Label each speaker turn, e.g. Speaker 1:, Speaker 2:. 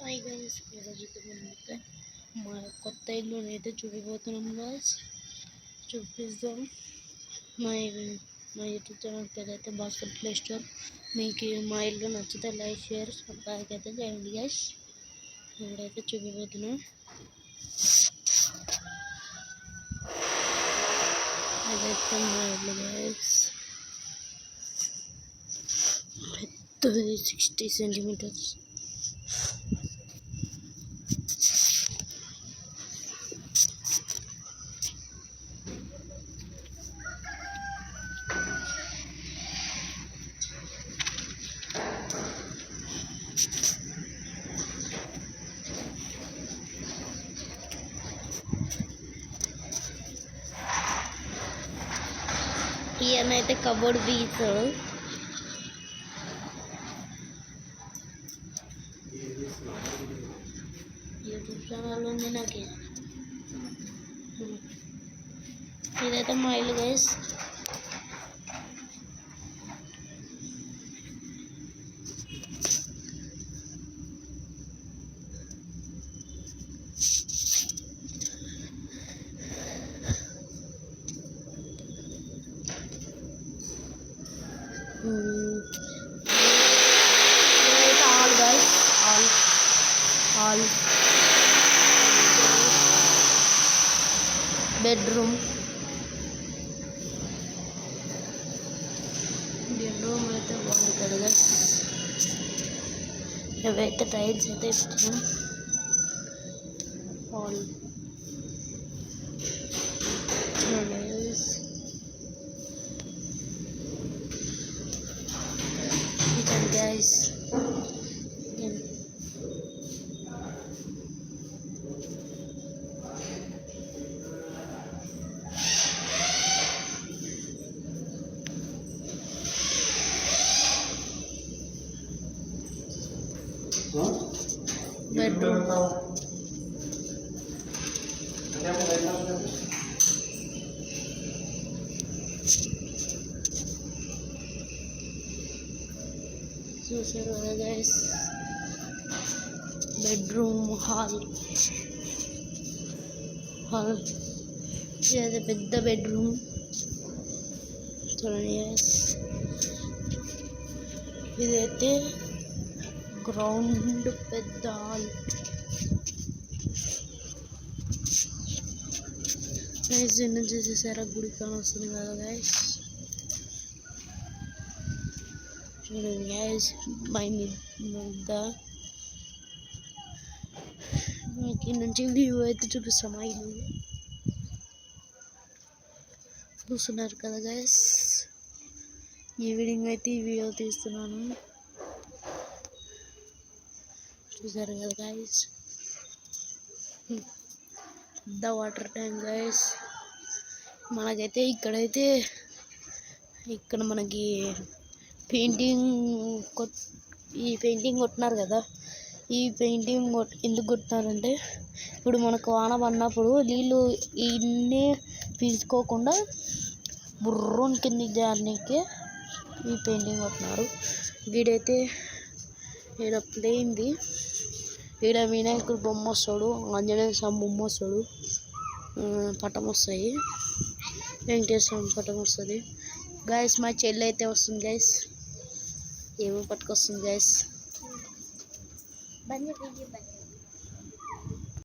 Speaker 1: Hi guys, ఈరోజైతే మనమైతే మా కొత్త ఇల్లుని అయితే చూపిపోతున్నాం గైస్. చూపిస్తాం. మా మా యూట్యూబ్ ఛానల్ పేరు అయితే భాస్కర్ ప్లే స్టోర్. మీకు మా ఇల్లు నచ్చితే లైక్ షేర్ సబ్స్క్రైబ్ అయితే చేయండి గైస్. ఇప్పుడైతే చూపిపోతున్నాం. అదైతే మా ఇల్లు గైస్. 60 సెంటీమీటర్స్. ఈయనైతే కబోర్డ్ బీసాడు. యూట్యూబ్ ఛానల్ ఉంది నాకు. ఇదైతే మా ఇల్లు guys. all guys, all bedroom అయితే బాగుంటుంది గైస్. ఇవైతే టైల్స్ అయితే ఇస్తున్నాం. All guys. Bedroom. చూసారు కదా గైస్, బెడ్రూమ్ హాల్. ఇదైతే పెద్ద బెడ్రూమ్ చూడండి గైస్. ఇదైతే గ్రౌండ్ పెద్ద హాల్ గైస్. ఎన్నో చూసేసారా, గుడి కాని వస్తుంది కదా గైస్. చూడండి గైస్, మై మీద మీకు నుంచి వ్యూ అయితే చూపిస్తాం. మా ఇల్లు చూస్తున్నారు కదా గైస్. ఈవినింగ్ అయితే ఈ వీడియో తీస్తున్నాను. చూసారు కదా గైస్, పెద్ద వాటర్ ట్యాంక్ గైస్. మనకైతే ఇక్కడ మనకి ఈ పెయింటింగ్ కొట్టినారు కదా. ఈ పెయింటింగ్ ఎందుకు కొట్టినారంటే, ఇప్పుడు మనకు వాన పడినప్పుడు నీళ్ళు ఇన్నే పీల్చుకోకుండా బుర్రం కిందికి జారడానికి ఈ పెయింటింగ్ కొట్టినారు. వీడైతే ఈడ ప్లేయింది. ఈడ వినాయకుడు బొమ్మ వస్తాడు, ఆంజనేయ స్వామి బొమ్మ వస్తాడు, పటం వస్తాయి, వెంకటేశ్వర పటం వస్తుంది గైస్. మా చెల్లి అయితే వస్తుంది గైస్. ఏమో పట్టుకొస్తుంది గైస్.